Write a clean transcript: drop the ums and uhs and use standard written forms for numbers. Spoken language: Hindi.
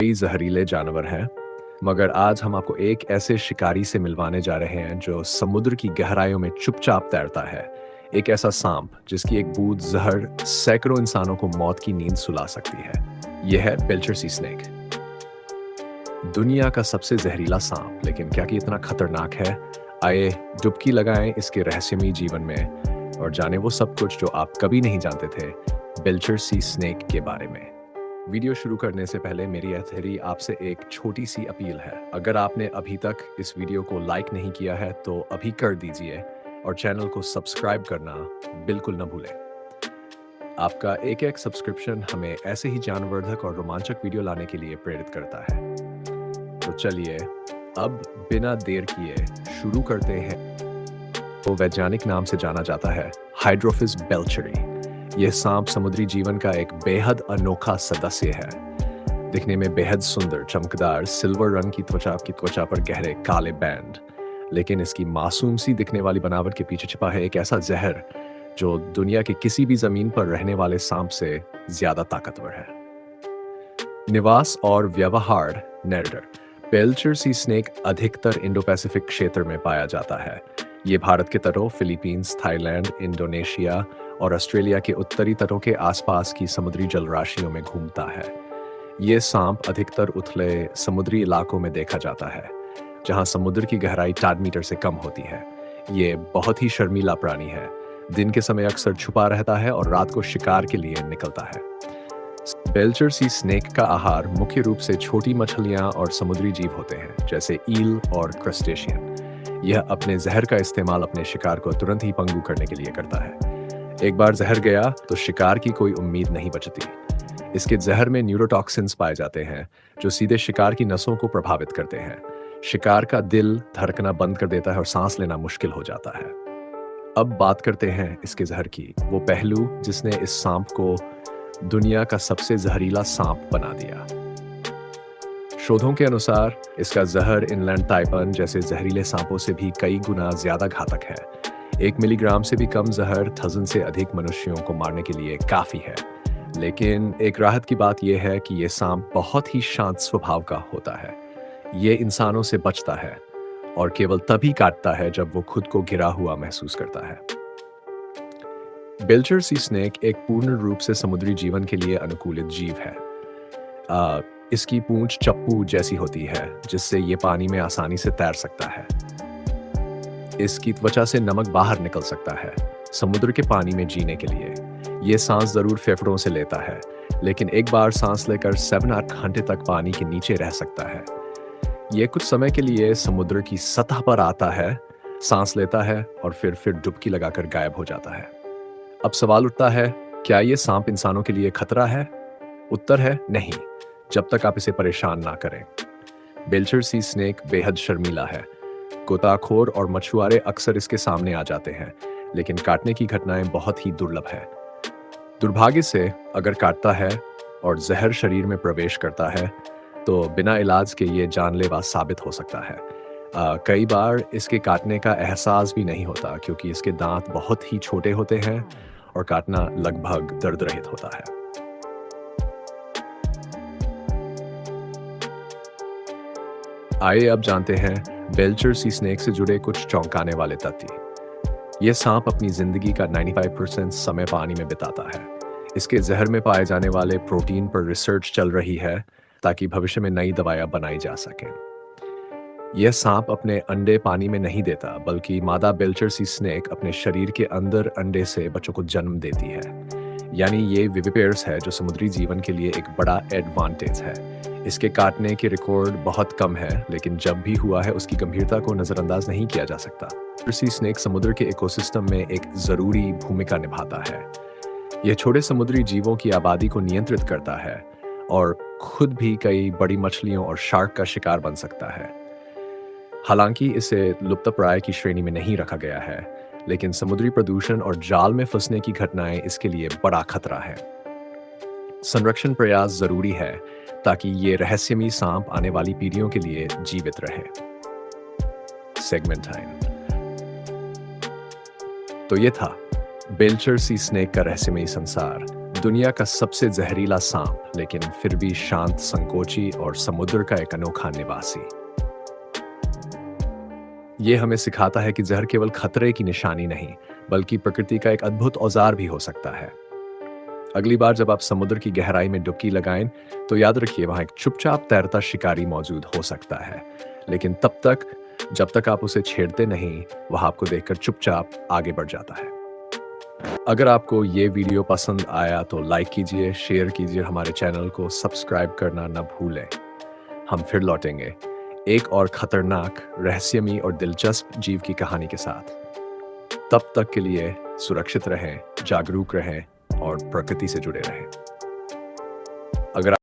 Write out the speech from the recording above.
कई जहरीले जानवर हैं, मगर आज हम आपको एक ऐसे शिकारी से मिलवाने जा रहे हैं जो समुद्र की गहराइयों में चुपचाप तैरता है। एक ऐसा सांप जिसकी एक बूंद जहर सैकड़ों इंसानों को मौत की नींद सुला सकती है। यह है बेल्चर सी स्नेक, दुनिया का सबसे जहरीला सांप। लेकिन क्या कि इतना खतरनाक है? आइए डुबकी लगाएं इसके रहस्यमयी जीवन में और जानें वो सब कुछ जो आप कभी नहीं जानते थे बेल्चर सी स्नेक के बारे में। वीडियो शुरू करने से पहले मेरी एथेरी आपसे एक छोटी सी अपील है। अगर आपने अभी तक इस वीडियो को लाइक नहीं किया है तो अभी कर दीजिए और चैनल को सब्सक्राइब करना बिल्कुल न भूलें। आपका एक एक सब्सक्रिप्शन हमें ऐसे ही ज्ञानवर्धक और रोमांचक वीडियो लाने के लिए प्रेरित करता है। तो चलिए अब बिना देर किए शुरू करते हैं। वो वैज्ञानिक नाम से जाना जाता है हाइड्रोफिस बेल्चरी। यह सांप समुद्री जीवन का एक बेहद अनोखा सदस्य है। दिखने में बेहद सुंदर, चमकदार सिल्वर रंग की त्वचा पर गहरे काले बैंड, लेकिन इसकी मासूम सी दिखने वाली बनावट के पीछे छिपा है एक ऐसा जहर जो दुनिया के किसी भी जमीन पर रहने वाले सांप से ज्यादा ताकतवर है। निवास और व्यवहार नैरेटर। बेल्चर सी स्नेक अधिकतर इंडो पैसिफिक क्षेत्र में पाया जाता है। ये भारत के तटों, फिलीपींस, थाईलैंड, इंडोनेशिया और ऑस्ट्रेलिया के उत्तरी तटों के आसपास की समुद्री जलराशियों में घूमता है। ये सांप अधिकतर उथले समुद्री इलाकों में देखा जाता है, जहां समुद्र की गहराई 4 मीटर से कम होती है। ये बहुत ही शर्मीला प्राणी है। दिन के समय अक्सर छुपा रहता है और रात को शिकार के लिए निकलता है। बेल्चर सी स्नेक का आहार मुख्य रूप से छोटी मछलियां और समुद्री जीव होते हैं, जैसे ईल और क्रस्टेशियन। यह अपने जहर का इस्तेमाल अपने शिकार को तुरंत ही पंगु करने के लिए करता है। एक बार जहर गया तो शिकार की कोई उम्मीद नहीं बचती। इसके जहर में न्यूरोटॉक्सिन्स पाए जाते हैं जो सीधे शिकार की नसों को प्रभावित करते हैं। शिकार का दिल धड़कना बंद कर देता है और सांस लेना मुश्किल हो जाता है। अब बात करते हैं इसके जहर की, वो पहलू जिसने इस सांप को दुनिया का सबसे जहरीला सांप बना दिया। शोधों के अनुसार इसका जहर इनलैंड ताइपन जैसे जहरीले सांपों से भी कई गुना ज्यादा घातक है। 1 मिलीग्राम से भी कम जहर डजन से अधिक मनुष्यों को मारने के लिए काफी है। लेकिन एक राहत की बात यह है कि यह सांप बहुत ही शांत स्वभाव का होता है। ये इंसानों से बचता है और केवल तभी काटता है जब वो खुद को घिरा हुआ महसूस करता है। बेल्चर सी स्नेक एक पूर्ण रूप से समुद्री जीवन के लिए अनुकूलित जीव है। इसकी पूंछ चप्पू जैसी होती है, जिससे ये पानी में आसानी से तैर सकता है। इसकी त्वचा से नमक बाहर निकल सकता है। समुद्र के पानी में जीने के लिए ये सांस जरूर फेफड़ों से लेता है, लेकिन एक बार सांस लेकर 7-8 घंटे तक पानी के नीचे रह सकता है। ये कुछ समय के लिए समुद्र की सतह पर आता है, सांस लेता है और फिर डुबकी लगाकर गायब हो जाता है। अब सवाल उठता है, क्या ये सांप इंसानों के लिए खतरा है? उत्तर है नहीं, जब तक आप इसे परेशान ना करें। बेल्चर सी स्नेक बेहद शर्मीला है। गोताखोर और मछुआरे अक्सर इसके सामने आ जाते हैं, लेकिन काटने की घटनाएं बहुत ही दुर्लभ है। दुर्भाग्य से अगर काटता है और जहर शरीर में प्रवेश करता है तो बिना इलाज के ये जानलेवा साबित हो सकता है। कई बार इसके काटने का एहसास भी नहीं होता, क्योंकि इसके दांत बहुत ही छोटे होते हैं और काटना लगभग दर्द रहित होता है। आइए अब जानते हैं बेल्चर सी स्नेक से जुड़े कुछ चौंकाने वाले तथ्य। यह सांप अपनी जिंदगी का 95% समय पानी में बिताता है। इसके जहर में पाए जाने वाले प्रोटीन पर रिसर्च चल रही है ताकि भविष्य में नई दवाइयां बनाई जा सकें। यह सांप अपने अंडे पानी में नहीं देता, बल्कि मादा बेल्चर सी स्नेक अपने शरीर के अंदर अंडे से बच्चों को जन्म देती है। यानी ये विविपेयर्स है, जो समुद्री जीवन के लिए एक बड़ा एडवांटेज है। इसके काटने के रिकॉर्ड बहुत कम है, लेकिन जब भी हुआ है उसकी गंभीरता को नजरअंदाज नहीं किया जा सकता। बेल्चर सी स्नेक समुद्र के इकोसिस्टम में एक जरूरी भूमिका निभाता है। यह छोटे समुद्री जीवों की आबादी को नियंत्रित करता है और खुद भी कई बड़ी मछलियों और शार्क का शिकार बन सकता है। हालांकि इसे लुप्तप्राय की श्रेणी में नहीं रखा गया है, लेकिन समुद्री प्रदूषण और जाल में फंसने की घटनाएं इसके लिए बड़ा खतरा है। संरक्षण प्रयास जरूरी है ताकि ये रहस्यमयी सांप आने वाली पीढ़ियों के लिए जीवित रहे। Segment time. तो ये था बेल्चर सी स्नेक का रहस्यमयी संसार। दुनिया का सबसे जहरीला सांप, लेकिन फिर भी शांत, संकोची और समुद्र का एक अनोखा निवासी। ये हमें सिखाता है कि जहर केवल खतरे की निशानी नहीं, बल्कि प्रकृति का एक अद्भुत औजार भी हो सकता है। अगली बार जब आप समुद्र की गहराई में डुबकी लगाएं, तो याद रखिए वहां एक चुपचाप तैरता शिकारी मौजूद हो सकता है। लेकिन तब तक, जब तक आप उसे छेड़ते नहीं, वह आपको देखकर चुपचाप आगे बढ़ जाता है। अगर आपको ये वीडियो पसंद आया तो लाइक कीजिए, शेयर कीजिए, हमारे चैनल को सब्सक्राइब करना न भूलें। हम फिर लौटेंगे एक और खतरनाक, रहस्यमयी और दिलचस्प जीव की कहानी के साथ। तब तक के लिए सुरक्षित रहें, जागरूक रहें और प्रकृति से जुड़े रहें। अगर